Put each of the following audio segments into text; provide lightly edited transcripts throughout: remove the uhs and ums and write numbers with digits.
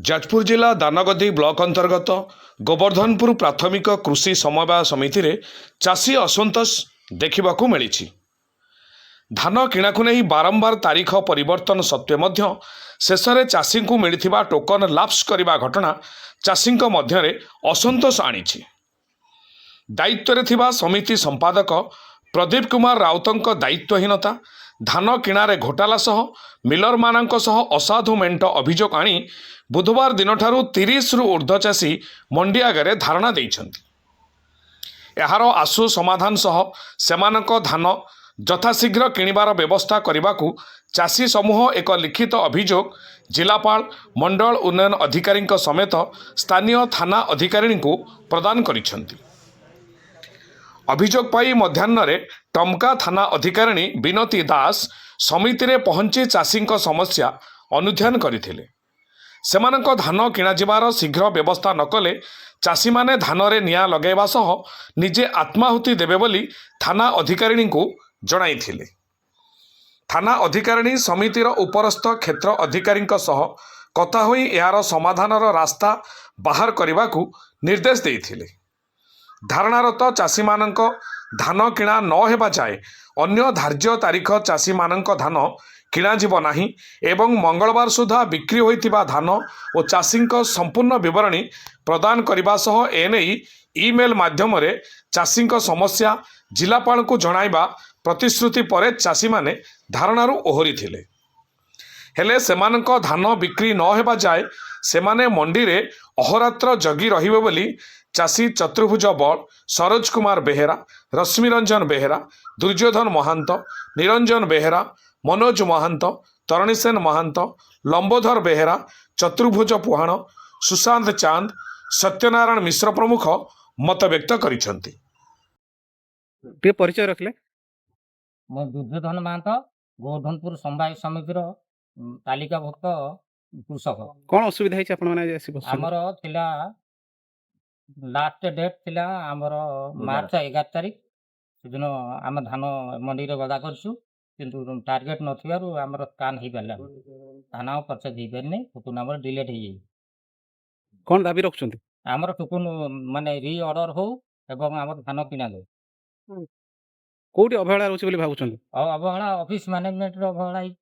ଯାଜପୁର ଜିଲ୍ଲା ଦାନଗଦି ବ୍ଲକ ଅନ୍ତର୍ଗତ ଗୋବର୍ଦ୍ଧନପୁର ପ୍ରାଥମିକ କୃଷି ସମବାୟ ସମିତିରେ ଚାଷୀ ଅସନ୍ତୋଷ ଦେଖିବାକୁ ମିଳିଛି। ଧାନ କିଣାକୁ ନେଇ ବାରମ୍ବାର ତାରିଖ ପରିବର୍ତ୍ତନ ସତ୍ତ୍ୱେ ମଧ୍ୟ ଶେଷରେ ଚାଷୀଙ୍କୁ ମିଳିଥିବା ଟୋକନ ଲାପ୍ସ କରିବା ଘଟଣା ଚାଷୀଙ୍କ ମଧ୍ୟରେ ଅସନ୍ତୋଷ ଆଣିଛି। ଦାୟିତ୍ୱରେ ଥିବା ସମିତି ସମ୍ପାଦକ ପ୍ରଦୀପ କୁମାର ରାଉତଙ୍କ ଦାୟିତ୍ୱହୀନତା, ଧାନ କିଣାରେ ଘୋଟାଲା ସହ ମିଲରମାନଙ୍କ ସହ ଅସାଧୁ ମେଣ୍ଟ ଅଭିଯୋଗ ଆଣି ବୁଧବାର ଦିନଠାରୁ 30ରୁ ଊର୍ଦ୍ଧ୍ୱ ଚାଷୀ ମଣ୍ଡି ଆଗରେ ଧାରଣା ଦେଇଛନ୍ତି। ଏହାର ଆଶୁ ସମାଧାନ ସହ ସେମାନଙ୍କ ଧାନ ଯଥାଶୀଘ୍ର କିଣିବାର ବ୍ୟବସ୍ଥା କରିବାକୁ ଚାଷୀ ସମୂହ ଏକ ଲିଖିତ ଅଭିଯୋଗ ଜିଲ୍ଲାପାଳ, ମଣ୍ଡଳ ଉନ୍ନୟନ ଅଧିକାରୀଙ୍କ ସମେତ ସ୍ଥାନୀୟ ଥାନା ଅଧିକାରୀଙ୍କୁ ପ୍ରଦାନ କରିଛନ୍ତି। ଅଭିଯୋଗ ପାଇ ମଧ୍ୟାହ୍ନରେ ଟମକା ଥାନା ଅଧିକାରିଣୀ ବିନତୀ ଦାସ ସମିତିରେ ପହଞ୍ଚି ଚାଷୀଙ୍କ ସମସ୍ୟା ଅନୁଧ୍ୟାନ କରିଥିଲେ। ସେମାନଙ୍କ ଧାନ କିଣାଯିବାର ଶୀଘ୍ର ବ୍ୟବସ୍ଥା ନ କଲେ ଚାଷୀମାନେ ଧାନରେ ନିଆଁ ଲଗାଇବା ସହ ନିଜେ ଆତ୍ମାହୁତି ଦେବେ ବୋଲି ଥାନା ଅଧିକାରିଣୀଙ୍କୁ ଜଣାଇଥିଲେ। ଥାନା ଅଧିକାରିଣୀ ସମିତିର ଉପରସ୍ଥ କ୍ଷେତ୍ର ଅଧିକାରୀଙ୍କ ସହ କଥା ହୋଇ ଏହାର ସମାଧାନର ରାସ୍ତା ବାହାର କରିବାକୁ ନିର୍ଦ୍ଦେଶ ଦେଇଥିଲେ। ଧାରଣାରତ ଚାଷୀମାନଙ୍କ ଧାନ କିଣା ନ ହେବା ଯାଏ ଅନ୍ୟ ଧାର୍ଯ୍ୟ ତାରିଖ ଚାଷୀମାନଙ୍କ ଧାନ କିଣାଯିବ ନାହିଁ ଏବଂ ମଙ୍ଗଳବାର ସୁଦ୍ଧା ବିକ୍ରି ହୋଇଥିବା ଧାନ ଓ ଚାଷୀଙ୍କ ସମ୍ପୂର୍ଣ୍ଣ ବିବରଣୀ ପ୍ରଦାନ କରିବା ସହ ଏନେଇ ଇମେଲ ମାଧ୍ୟମରେ ଚାଷୀଙ୍କ ସମସ୍ୟା ଜିଲ୍ଲାପାଳଙ୍କୁ ଜଣାଇବା ପ୍ରତିଶ୍ରୁତି ପରେ ଚାଷୀମାନେ ଧାରଣାରୁ ଓହରିଥିଲେ। ହେଲେ ସେମାନଙ୍କ ଧାନ ବିକ୍ରି ନ ହେବା ଯାଏ ସେମାନେ ମଣ୍ଡିରେ ଅହରାତ୍ର ଜଗି ରହିବେ ବୋଲି ଚାଷୀ ଚତୁର୍ଭୁଜ ବଳ, ସରୋଜ କୁମାର ବେହେରା, ରଶ୍ମିରଞ୍ଜନ ବେହେରା, ଦୁର୍ଯ୍ୟୋଧନ ମହାନ୍ତ, ନିରଞ୍ଜନ ବେହେରା, ମନୋଜ ମହାନ୍ତ, ତରଣୀସେନ ମହାନ୍ତ, ଲମ୍ବୋଧର ବେହେରା, ଚତୁର୍ଭୁଜ ପୁହାଣ, ସୁଶାନ୍ତ ଚାନ୍ଦ, ସତ୍ୟନାରାୟଣ ମିଶ୍ର ପ୍ରମୁଖ ମତବ୍ୟକ୍ତ କରିଛନ୍ତି। ଟିକେ ପରିଚୟ ରଖିଲେ। ମୁଁ ଦୁର୍ଯ୍ୟୋଧନ ମହାନ୍ତ, ଗୋବର୍ଦ୍ଧନପୁର ସମବାୟ ସମିତିର ତାଲିକାଭୁକ୍ତ କୃଷକ। କ'ଣ ଅସୁବିଧା ହେଇଛି ଆପଣମାନେ ଆଜି ଆସି ବସିଛନ୍ତି? ଆମର ଥିଲା ଲାଷ୍ଟ ଡେଟ୍ ଥିଲା ଆମର ମାର୍ଚ୍ଚ 11 ତାରିଖ। ସେଦିନ ଆମେ ଧାନ ମଣ୍ଡିରେ ଗଦା କରିଛୁ, କିନ୍ତୁ ଟାର୍ଗେଟ୍ ନଥିବାରୁ ଆମର ସ୍କାନ୍ ହେଇପାରିଲାନି, ଧାନ ଆଉ ପରଚେଜ ହେଇପାରିନି, ଟୁକୁନ ଆମର ଡିଲେଟ୍ ହେଇଯାଇଛି। କ'ଣ ଦାବି ରଖୁଛନ୍ତି? ଆମର ଟୁକୁନ ମାନେ ରି ଅର୍ଡର ହଉ ଏବଂ ଆମର ଧାନ କିଣା ଯାଉ। କୋଉଠି ଅବହେଳା ରହୁଛି ବୋଲି ଭାବୁଛନ୍ତି? ଆଉ ଅବହେଳା ଅଫିସ ମ୍ୟାନେଜମେଣ୍ଟର ଅବହେଳା ହେଇଛି।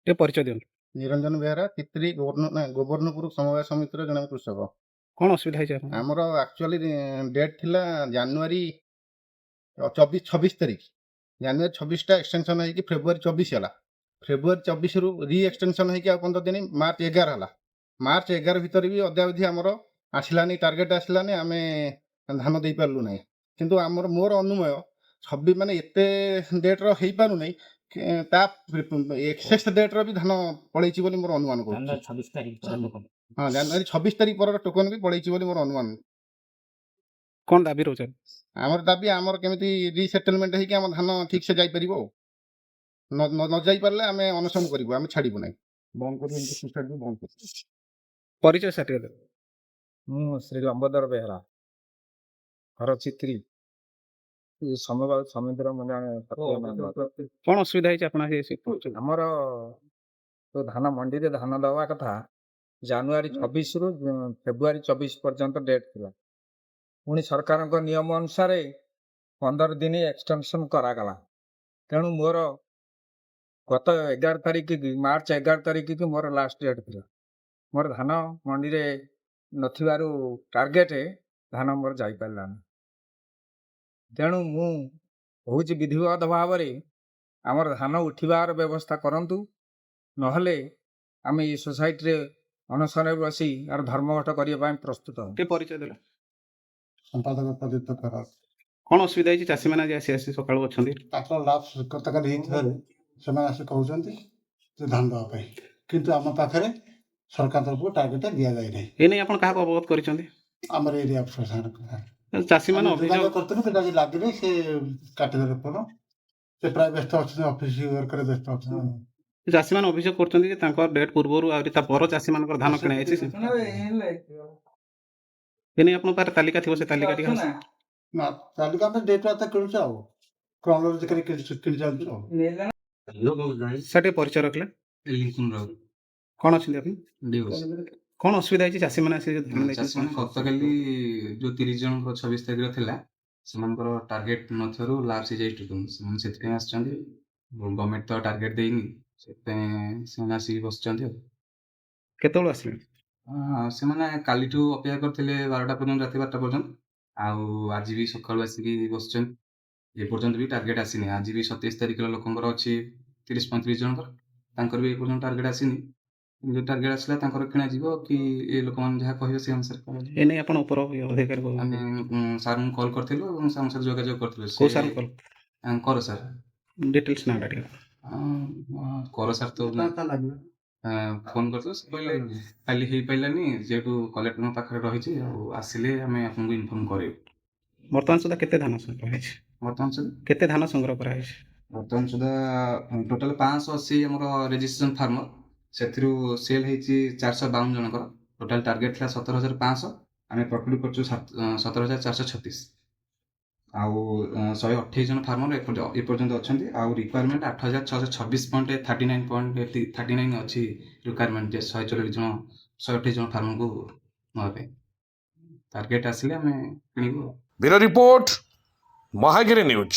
ଟିକେ ପରିଚୟ ଦିଅନ୍ତୁ। ନିରଞ୍ଜନ ବେହେରା, ତିତ୍ରୀ ଗୋବର୍ଣ୍ଧନପୁର ସମବାୟ ସମିତିର ଜଣେ କୃଷକ। କ'ଣ ଅସୁବିଧା ହେଇଛି ଆପଣ? ଆମର ଆକ୍ଚୁଆଲି ଡେଟ୍ ଥିଲା ଜାନୁଆରୀ 26 ତାରିଖ। ଜାନୁଆରୀ 26ଟା ଏକ୍ସଟେନସନ୍ ହେଇକି ଫେବୃଆରୀ 24 ହେଲା। ଫେବୃଆରୀ 24ରୁ ରି ଏକ୍ସଟେନସନ୍ ହେଇକି ଆଉ 15 ଦିନ ମାର୍ଚ୍ଚ 11 ହେଲା। ମାର୍ଚ୍ଚ 11 ଭିତରେ ବି ଅଦ୍ୟାବଧି ଆମର ଆସିଲାନି, ଟାର୍ଗେଟ୍ ଆସିଲାନି, ଆମେ ଧାନ ଦେଇପାରିଲୁ ନାହିଁ। କିନ୍ତୁ ମୋର ଅନୁମୟ ମାନେ ଏତେ ଡେଟ୍ର ହେଇପାରୁନାହିଁ, ତା ଏକ୍ସେସ୍ ଡେଟ୍ର ବି ଧାନ ପଳେଇଛି ବୋଲି ମୋର ଅନୁମାନ କରୁଛି। ଜାନୁଆରୀ 26 ତାରିଖ ହଁ, ଜାନୁଆରୀ 26 ତାରିଖ ପରର ଟୋକନ ବି ପଳେଇଛି ବୋଲି ମୋର ଅନୁମାନ। କ'ଣ ଦାବି ରହୁଛି? ଆମର ଦାବି ଆମର କେମିତି ରିସେଟଲମେଣ୍ଟ ହେଇକି ଆମ ଧାନ ଠିକ୍ ସେ ଯାଇପାରିବ। ନ ଯାଇପାରିଲେ ଆମେ ଅନଶନ କରିବୁ, ଆମେ ଛାଡ଼ିବୁ ନାହିଁ, ବନ୍ଦ କରିବୁ, ବନ୍ଦ କରିବୁ। ପରିଚୟ ସାର୍ଟିଫିକେଟ ଦେବେ। ମୁଁ ଶ୍ରୀ ଲମ୍ବୋଧର ବେହେରା, ଘର ଚିତ୍ରୀ, ସମବାୟ ସମିତିର ମୁଁ ଜଣେ କ'ଣ ଅସୁବିଧା ହେଇଛି ଆପଣ ଆସି ପହଞ୍ଚୁଛନ୍ତି? ଆମର ତ ଧାନ ମଣ୍ଡିରେ ଧାନ ଦେବା କଥା ଜାନୁଆରୀ 26ରୁ ଫେବୃଆରୀ 24 ପର୍ଯ୍ୟନ୍ତ ଡେଟ୍ ଥିଲା। ପୁଣି ସରକାରଙ୍କ ନିୟମ ଅନୁସାରେ 15 ଦିନ ଏକ୍ସଟେନସନ୍ କରାଗଲା। ତେଣୁ ମୋର ଗତ 11 ତାରିଖ କି ମାର୍ଚ୍ଚ 11 ତାରିଖ କି ମୋର ଲାଷ୍ଟ ଡେଟ୍ ଥିଲା। ମୋର ଧାନ ମଣ୍ଡିରେ ନଥିବାରୁ ଟାର୍ଗେଟ୍ ଧାନ ମୋର ଯାଇପାରିଲାନି। ତେଣୁ ମୁଁ କହୁଛି ବିଧିବଦ୍ଧ ଭାବରେ ଆମର ଧାନ ଉଠିବାର ବ୍ୟବସ୍ଥା କରନ୍ତୁ, ନହେଲେ ଆମେ ଏ ସୋସାଇଟିରେ ଅନଶନରେ ବସି ଆର ଧର୍ମଘଟ କରିବା ପାଇଁ ପ୍ରସ୍ତୁତ। ଟିକେ ପରିଚୟ ଦେଲେ। ସମ୍ପାଦକ ପ୍ରଦୀପ୍ତ କରାର। କ'ଣ ଅସୁବିଧା ହେଇଛି? ଚାଷୀମାନେ ଆସି ସକାଳୁ ଅଛନ୍ତି। ତାଙ୍କର ଲାଭ ଗତକାଲି ହେଇଥିବାରୁ ସେମାନେ ଆସି କହୁଛନ୍ତି ଯେ ଧାନ ଦେବା ପାଇଁ, କିନ୍ତୁ ଆମ ପାଖରେ ସରକାର ତରଫରୁ ଟାର୍ଗେଟ୍ ଦିଆଯାଇ ନାହିଁ। ଏ ନେଇ ଆପଣ କାହାକୁ ଅବଗତ କରିଛନ୍ତି? ଆମର ଏରିଆ ଅଫିସର ଚାଷୀମାନେ ଅଭିଯୋଗ କରିଥିଲୁ, ସେଟା ଆଜି ଲାଗିନି, ସେ କାଟିଦେଲେ ଫୋନ। ସେ ପ୍ରାୟ ବ୍ୟସ୍ତ ଅଛନ୍ତି, ଅଫିସ ୱାର୍କରେ ବ୍ୟସ୍ତ ଅଛନ୍ତି। ଚାଷୀମାନେ ଅଭିଯୋଗ କରୁଛନ୍ତି ଯେ ତାଙ୍କ ଡେଟ୍ ପୂର୍ବରୁ ଆହୁରି ତା ପର ଚାଷୀମାନଙ୍କର ଧାନ କିଣା ହେଇଛି। ଏ ନେଇ ଆପଣଙ୍କ ପାଖରେ ତାଲିକା ଥିବ, ସେ ତାଲିକା ଟିକେ ନା, ତାଲିକା ଆମେ ଡେଟ୍ ରାତ କିଣୁଛୁ, ଆଉ କ୍ରୋନୋଲୋଜିକାଲି କିଣି ଚାଲୁଛୁ ଆଉ। ସାର୍ ଟିକେ ପରିଚୟ ରଖିଲେ। କ'ଣ ଅଛନ୍ତି ଆପଣ? କ'ଣ ଅସୁବିଧା ହେଇଛି ଚାଷୀମାନେ ଆସି ଯୋଉ ଧାନ ଦେଇଛନ୍ତି? ଚାଷୀମାନେ ଗତକାଲି ଯୋଉ 30 ଜଣଙ୍କର 26 ତାରିଖରେ ଥିଲା ସେମାନଙ୍କର ଟାର୍ଗେଟ ନଥିବାରୁ ଲାପ୍ସ ହେଇଯାଇଛି ସେମାନେ ସେଥିପାଇଁ ଆସିଛନ୍ତି। ଗଭର୍ଣ୍ଣମେଣ୍ଟ ତ ଟାର୍ଗେଟ ଦେଇନି, ସେଥିପାଇଁ ସେମାନେ ଆସିକି ବସିଛନ୍ତି ଆଉ। କେତେବେଳୁ ଆସିଲେ? ସେମାନେ କାଲିଠୁ ଅପେକ୍ଷା କରିଥିଲେ 12ଟା ପର୍ଯ୍ୟନ୍ତ, ରାତି 12ଟା ପର୍ଯ୍ୟନ୍ତ। ଆଉ ଆଜି ବି ସକାଳୁ ଆସିକି ବସିଛନ୍ତି। ଏପର୍ଯ୍ୟନ୍ତ ବି ଟାର୍ଗେଟ ଆସିନି। ଆଜି ବି 27 ତାରିଖର ଲୋକଙ୍କର ଅଛି 30-35 ଜଣଙ୍କର, ତାଙ୍କର ବି ଏପର୍ଯ୍ୟନ୍ତ ଟାର୍ଗେଟ ଆସିନି। ଯୋଉ ଟାର୍ଗେଟ ଆସିଲା ତାଙ୍କର କିଣାଯିବ କି ଏ ଲୋକମାନେ ଯାହା କହିବେ ସେ ଅନୁସାରେ କରାଯିବ। ଏ ନେଇ ଆପଣ ଉପର ଅଧିକାରୀ ଆମେ ସାର୍ଙ୍କୁ କଲ୍ କରିଥିଲୁ ଏବଂ ସାର୍ଙ୍କ ସହିତ ଯୋଗାଯୋଗ କରିଥିଲୁ। କୋଉ ସାର୍ କଲ୍? କର ସାର୍, ଡିଟେଲ୍ସ ନାଁଟା ଟିକେ କର ସାର୍ ତ ଫୋନ୍ କରିଥିଲୁ। ସେ କହିଲେ କାଲି ହେଇପାରିଲାନି, ଯେହେତୁ କଲେକ୍ଟରଙ୍କ ପାଖରେ ରହିଛି, ଆଉ ଆସିଲେ ଆମେ ଆପଣଙ୍କୁ ଇନଫର୍ମ କରିବୁ। ବର୍ତ୍ତମାନ ସୁଦ୍ଧା କେତେ ଧାନ ସଂଗ୍ରହ ହେଇଛି? ବର୍ତ୍ତମାନ ସୁଦ୍ଧା କେତେ ଧାନ ସଂଗ୍ରହ କରାହେଇଛି? ଟୋଟାଲ 580 ଆମର ରେଜିଷ୍ଟ୍ରେସନ ଫାର୍ମର, ସେଥିରୁ ସେଲ୍ ହେଇଛି 452 ଜଣଙ୍କର। ଟୋଟାଲ ଟାର୍ଗେଟ ଥିଲା 17,500, ଆମେ ପ୍ରଫିଟ୍ କରୁଛୁ 17,436। ଆଉ 128 ଜଣ ଫାର୍ମର ଏପର୍ଯ୍ୟନ୍ତ ଅଛନ୍ତି। ଆଉ ରିକ୍ୱାରମେଣ୍ଟ 8,626.39 ଅଛି ରିକ୍ୱାରମେଣ୍ଟ, 128 ଜଣ ଫାର୍ମରକୁ ନେବା ପାଇଁ। ଟାର୍ଗେଟ ଆସିଲେ ଆମେ କିଣିବୁ। Bureau report, Mahagiri news.